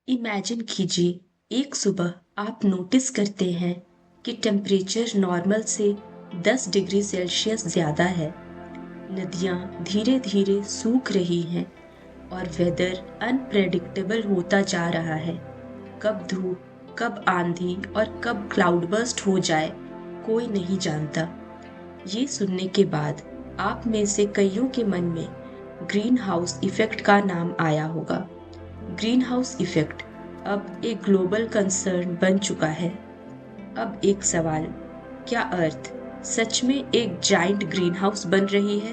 Imagine कीजिए एक सुबह आप नोटिस करते हैं कि टेम्परेचर नॉर्मल से 10 डिग्री सेल्सियस ज़्यादा है। नदियाँ धीरे धीरे सूख रही हैं और वेदर अनप्रेडिक्टेबल होता जा रहा है। कब धूप, कब आंधी और कब क्लाउड बर्स्ट हो जाए, कोई नहीं जानता। ये सुनने के बाद आप में से कईयों के मन में ग्रीन हाउस इफेक्ट का नाम आया होगा। ग्रीन हाउस इफेक्ट अब एक ग्लोबल कंसर्न बन चुका है। अब एक सवाल, क्या अर्थ सच में एक जाइंट ग्रीन हाउस बन रही है?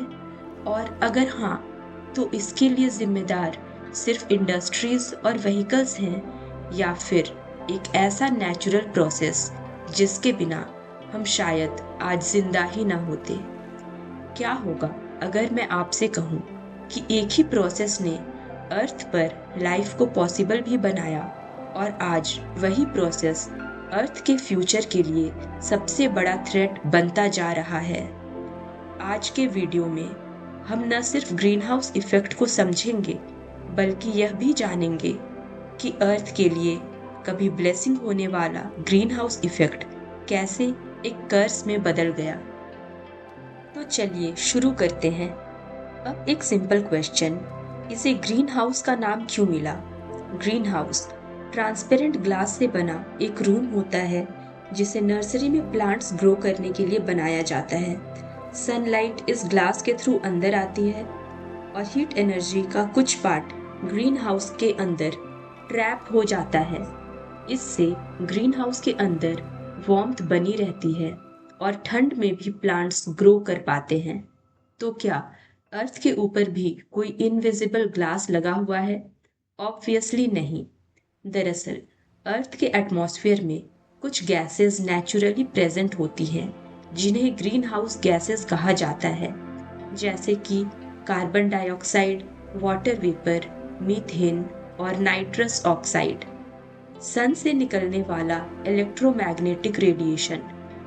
और अगर हाँ, तो इसके लिए जिम्मेदार सिर्फ इंडस्ट्रीज और व्हीकल्स हैं या फिर एक ऐसा नेचुरल प्रोसेस जिसके बिना हम शायद आज जिंदा ही ना होते? क्या होगा अगर मैं आपसे कहूँ कि एक ही प्रोसेस ने अर्थ पर लाइफ को पॉसिबल भी बनाया और आज वही प्रोसेस अर्थ के फ्यूचर के लिए सबसे बड़ा थ्रेट बनता जा रहा है। आज के वीडियो में हम न सिर्फ ग्रीन हाउस इफेक्ट को समझेंगे बल्कि यह भी जानेंगे कि अर्थ के लिए कभी ब्लेसिंग होने वाला ग्रीन हाउस इफेक्ट कैसे एक कर्स में बदल गया। तो चलिए शुरू करते हैं। अब एक सिंपल क्वेश्चन, इसे ग्रीन हाउस का नाम क्यों मिला? ग्रीन हाउस ट्रांसपेरेंट ग्लास से बना एक रूम होता है जिसे नर्सरी में प्लांट्स ग्रो करने के लिए बनाया जाता है। सनलाइट इस ग्लास के थ्रू अंदर आती है और हीट एनर्जी का कुछ पार्ट ग्रीन हाउस के अंदर ट्रैप हो जाता है। इससे ग्रीन हाउस के अंदर वार्मथ बनी रहती है और ठंड में भी प्लांट्स ग्रो कर पाते हैं। तो क्या अर्थ के ऊपर भी कोई इनविजिबल ग्लास लगा हुआ है? ऑब्वियसली नहीं। दरअसल अर्थ के एटमॉस्फेयर में कुछ गैसेस नेचुरली प्रेजेंट होती हैं जिन्हें ग्रीन हाउस गैसेस कहा जाता है, जैसे कि carbon dioxide, water vapour, methane और नाइट्रस ऑक्साइड। सन से निकलने वाला electromagnetic radiation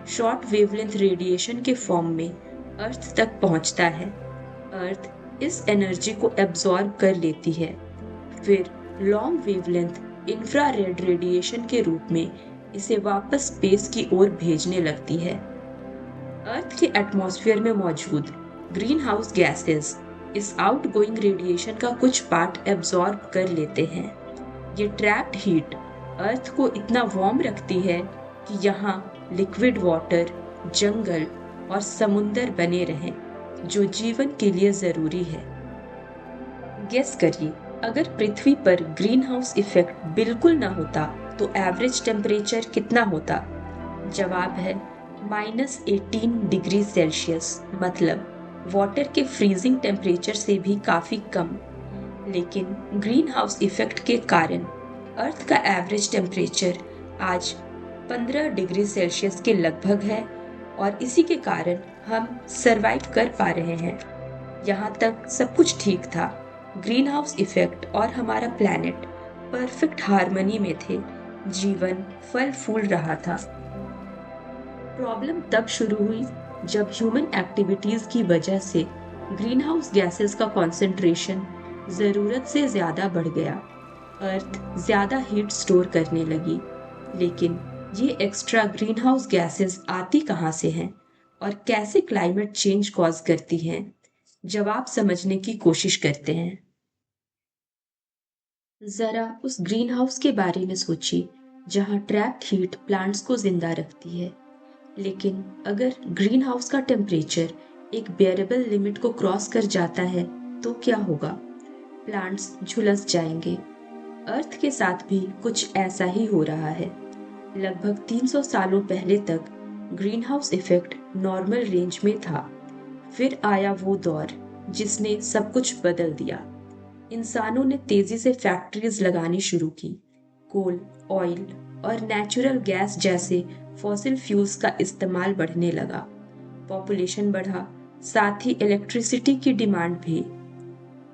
short wavelength radiation के फॉर्म में अर्थ तक पहुंचता है। अर्थ इस एनर्जी को एब्जॉर्ब कर लेती है, फिर लॉन्ग वेवलेंथ इंफ्रारेड रेडिएशन के रूप में इसे वापस स्पेस की ओर भेजने लगती है। अर्थ के एटमॉस्फेयर में मौजूद ग्रीन हाउस गैसेस इस आउटगोइंग रेडिएशन का कुछ पार्ट एब्जॉर्ब कर लेते हैं। ये ट्रैप्ड हीट अर्थ को इतना वार्म रखती है कि यहाँ लिक्विड वाटर, जंगल और समुंदर बने रहें, जो जीवन के लिए जरूरी है। गेस करिए, अगर पृथ्वी पर ग्रीन हाउस इफेक्ट बिल्कुल ना होता तो एवरेज टेम्परेचर कितना होता? जवाब है -18 डिग्री सेल्सियस, मतलब वाटर के फ्रीजिंग टेम्परेचर से भी काफी कम। लेकिन ग्रीन हाउस इफेक्ट के कारण अर्थ का एवरेज टेम्परेचर आज 15 डिग्री सेल्सियस के लगभग है और इसी के कारण हम सरवाइव कर पा रहे हैं। यहाँ तक सब कुछ ठीक था। ग्रीन हाउस इफेक्ट और हमारा प्लैनेट परफेक्ट हार्मनी में थे, जीवन फल फूल रहा था। प्रॉब्लम तब शुरू हुई जब ह्यूमन एक्टिविटीज की वजह से ग्रीन हाउस गैसेस का कॉन्सेंट्रेशन जरूरत से ज्यादा बढ़ गया। अर्थ ज्यादा हीट स्टोर करने लगी, लेकिन ये एक्स्ट्रा ग्रीन हाउस गैसेस आती कहाँ से हैं और कैसे क्लाइमेट चेंज कॉज करती हैं? जवाब समझने की कोशिश करते हैं। जरा उस ग्रीन हाउस के बारे में सोचिए जहाँ ट्रैप्ड हीट प्लांट्स को जिंदा रखती है। लेकिन अगर ग्रीन हाउस का टेम्परेचर एक बेरेबल लिमिट को क्रॉस कर जाता है तो क्या होगा? प्लांट्स झुलस जाएंगे। अर्थ के साथ भी कुछ ऐसा ही हो रहा है। लगभग 300 सालों पहले तक green house effect normal range में था। फिर आया वो दौर जिसने सब कुछ बदल दिया। इंसानों ने तेजी से फैक्ट्रीज लगानी शुरू की। कोल, ऑयल और नेचुरल गैस जैसे फॉसिल फ्यूल्स का इस्तेमाल बढ़ने लगा। पॉपुलेशन बढ़ा, साथ ही इलेक्ट्रिसिटी की डिमांड भी।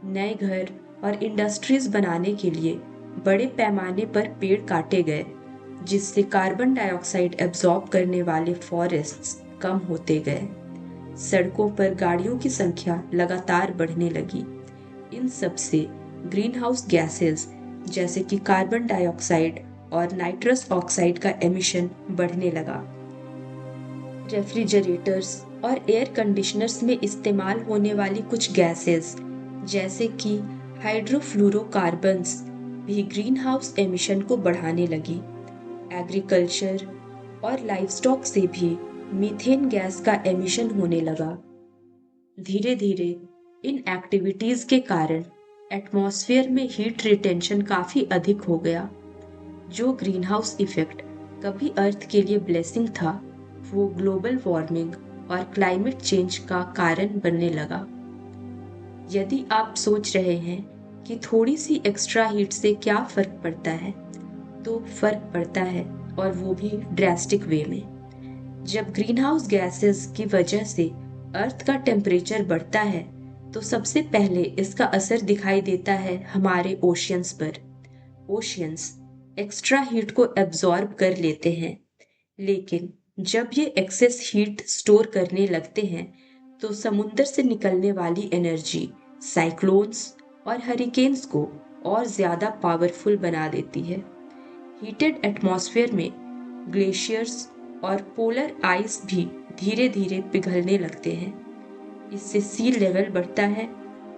नए घर और इंडस्ट्रीज बनाने के लिए बड़े पैमाने पर पेड़ काटे गए, जिससे कार्बन डाइऑक्साइड एब्जॉर्ब करने वाले फॉरेस्ट्स कम होते गए। सड़कों पर गाड़ियों की संख्या लगातार बढ़ने लगी। इन सब से ग्रीन हाउस गैसेस जैसे कि कार्बन डाइऑक्साइड और नाइट्रस ऑक्साइड का एमिशन बढ़ने लगा। रेफ्रिजरेटर्स और एयर कंडीशनर्स में इस्तेमाल होने वाली कुछ गैसेस जैसे कि हाइड्रोफ्लोरोकार्बन्स भी ग्रीन हाउस एमिशन को बढ़ाने लगी। एग्रीकल्चर और लाइवस्टॉक से भी मीथेन गैस का एमिशन होने लगा। धीरे धीरे इन एक्टिविटीज के कारण एटमॉस्फेयर में हीट रिटेंशन काफी अधिक हो गया। जो ग्रीन हाउस इफेक्ट कभी अर्थ के लिए ब्लेसिंग था, वो ग्लोबल वार्मिंग और क्लाइमेट चेंज का कारण बनने लगा। यदि आप सोच रहे हैं कि थोड़ी सी एक्स्ट्रा हीट से क्या फर्क पड़ता है, तो फर्क पड़ता है, और वो भी ड्रास्टिक वे में। जब ग्रीन हाउस गैसेस की वजह से अर्थ का टेम्परेचर बढ़ता है, तो सबसे पहले इसका असर दिखाई देता है हमारे ओशियंस पर। ओशियंस एक्स्ट्रा हीट को एब्जॉर्ब कर लेते हैं, लेकिन जब ये एक्सेस हीट स्टोर करने लगते हैं, तो समुंदर से निकलने वाली एनर्जी साइक्लोन्स और हरिकेन्स को और ज़्यादा पावरफुल बना देती है। हीटेड एटमॉस्फेयर में ग्लेशियर्स और पोलर आइस भी धीरे धीरे पिघलने लगते हैं। इससे सी लेवल बढ़ता है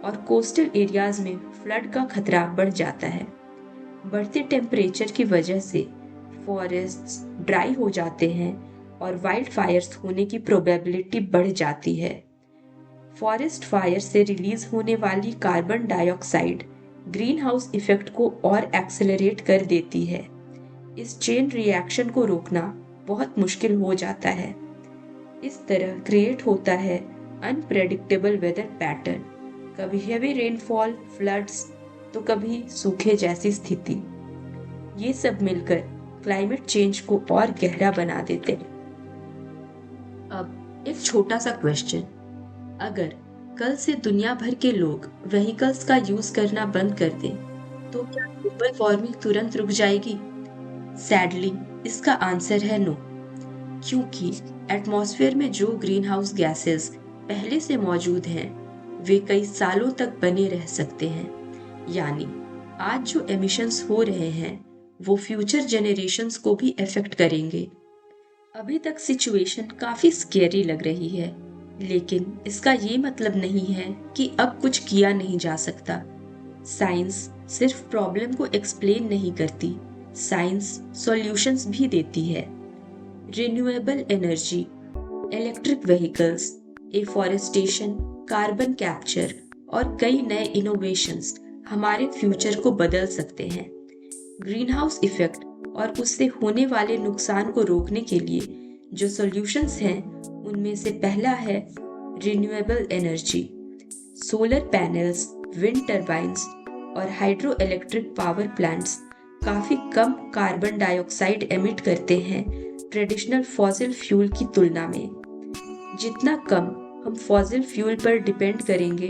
और कोस्टल एरियाज में फ्लड का खतरा बढ़ जाता है। बढ़ते टेम्परेचर की वजह से फॉरेस्ट्स ड्राई हो जाते हैं और वाइल्ड फायर्स होने की प्रोबेबिलिटी बढ़ जाती है। फॉरेस्ट फायर से रिलीज होने वाली carbon dioxide green house effect को और एक्सेलरेट कर देती है। इस चेन रिएक्शन को रोकना बहुत मुश्किल हो जाता है। इस तरह क्रिएट होता है अनप्रेडिक्टेबल वेदर पैटर्न, कभी हेवी रेनफॉल, फ्लड्स, तो कभी सूखे जैसी स्थिति। ये सब मिलकर क्लाइमेट चेंज को और गहरा बना देते हैं। अब एक छोटा सा क्वेश्चन, अगर कल से दुनिया भर के लोग व्हीकल्स का यूज करना बंद कर दें, तो क्या ग्लोबल वार्मिंग तुरंत रुक जाएगी? सैडली इसका आंसर है नो, क्योंकि एटमॉस्फेयर में जो ग्रीन हाउस गैसेस पहले से मौजूद हैं, वे कई सालों तक बने रह सकते हैं। यानी आज जो एमिशंस हो रहे हैं, वो फ्यूचर जेनरेशंस को भी अफेक्ट करेंगे। अभी तक सिचुएशन काफी स्केरी लग रही है, लेकिन इसका ये मतलब नहीं है कि अब कुछ किया नहीं जा सकता। साइंस सिर्फ प्रॉब्लम को एक्सप्लेन नहीं करती, साइंस सॉल्यूशंस भी देती है। Renewable energy, electric vehicles, afforestation, carbon capture और कई नए इनोवेशंस हमारे फ्यूचर को बदल सकते हैं। ग्रीन हाउस इफेक्ट और उससे होने वाले नुकसान को रोकने के लिए जो सॉल्यूशंस हैं, उनमें से पहला है renewable energy. Solar panels, wind turbines और हाइड्रो इलेक्ट्रिक पावर प्लांट्स काफी कम कार्बन डाइऑक्साइड एमिट करते हैं ट्रेडिशनल फॉसिल फ्यूल की तुलना में। जितना कम हम फॉसिल फ्यूल पर डिपेंड करेंगे,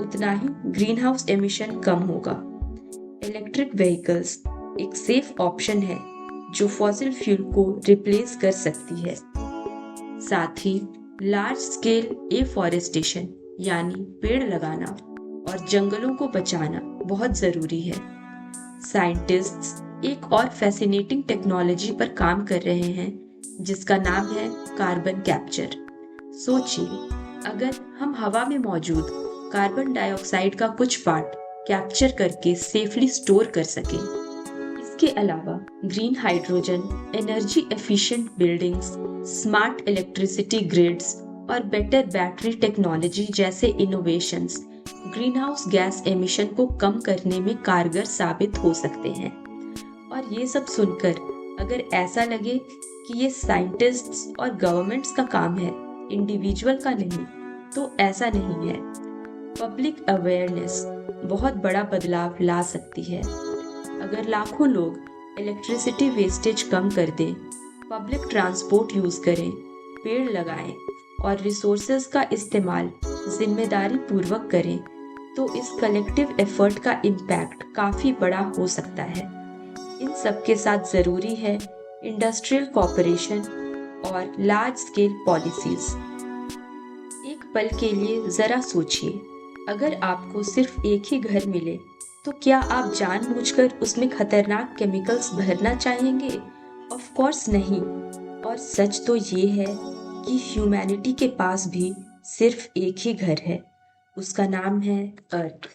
उतना ही ग्रीन हाउस एमिशन कम होगा। इलेक्ट्रिक व्हीकल्स एक सेफ ऑप्शन है जो फॉसिल फ्यूल को रिप्लेस कर सकती है। साथ ही लार्ज स्केल एफॉरेस्टेशन यानी पेड़ लगाना और जंगलों को बचाना बहुत जरूरी है। साइंटिस्ट्स एक और फैसिनेटिंग टेक्नोलॉजी पर काम कर रहे हैं, जिसका नाम है कार्बन कैप्चर। सोचिए, अगर हम हवा में मौजूद कार्बन डाइऑक्साइड का कुछ पार्ट कैप्चर करके सेफली स्टोर कर सकें। इसके अलावा green hydrogen, energy efficient buildings, smart electricity grids और बेटर बैटरी टेक्नोलॉजी जैसे innovations green house gas emission को कम करने में कारगर साबित हो सकते हैं। और ये सब सुनकर अगर ऐसा लगे कि ये साइंटिस्ट्स और गवर्नमेंट्स का काम है, इंडिविजुअल का नहीं, तो ऐसा नहीं है। पब्लिक अवेयरनेस बहुत बड़ा बदलाव ला सकती है। अगर लाखों लोग इलेक्ट्रिसिटी वेस्टेज कम कर दें, पब्लिक ट्रांसपोर्ट यूज करें, पेड़ लगाएं और रिसोर्सेज का इस्तेमाल जिम्मेदारी पूर्वक करें, तो इस कलेक्टिव एफर्ट का इम्पैक्ट काफी बड़ा हो सकता है। इन सब के साथ जरूरी है इंडस्ट्रियल कॉपरेशन और लार्ज स्केल पॉलिसीज। एक पल के लिए जरा सोचिए, अगर आपको सिर्फ एक ही घर मिले तो क्या आप जानबूझकर उसमें खतरनाक केमिकल्स भरना चाहेंगे? ऑफ कोर्स नहीं। और सच तो ये है कि ह्यूमैनिटी के पास भी सिर्फ एक ही घर है। उसका नाम है अर्थ।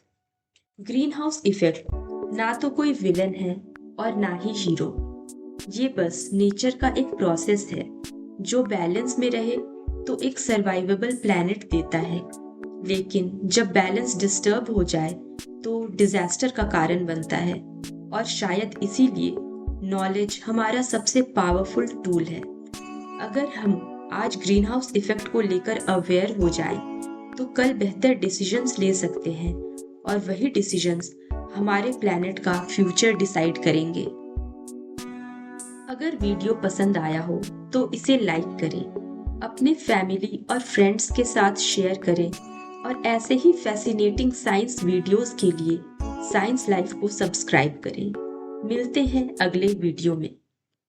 ग्रीन हाउस इफेक्ट ना तो कोई विलन है और ना ही हीरो। ये बस नेचर का एक प्रोसेस है जो बैलेंस में रहे तो एक सर्वाइवेबल प्लैनेट देता है, लेकिन जब बैलेंस डिस्टर्ब हो जाए तो डिजास्टर का कारण बनता है। और शायद इसीलिए नॉलेज हमारा सबसे पावरफुल टूल है। अगर हम आज ग्रीन हाउस इफेक्ट को लेकर अवेयर हो जाएं, तो कल बेहतर डिसीजंस ले सकते हैं और वही डिसीजंस हमारे प्लैनेट का फ्यूचर डिसाइड करेंगे। अगर वीडियो पसंद आया हो तो इसे लाइक करें, अपने फैमिली और फ्रेंड्स के साथ शेयर करें और ऐसे ही फैसिनेटिंग साइंस वीडियोस के लिए साइंस लाइफ को सब्सक्राइब करें। मिलते हैं अगले वीडियो में।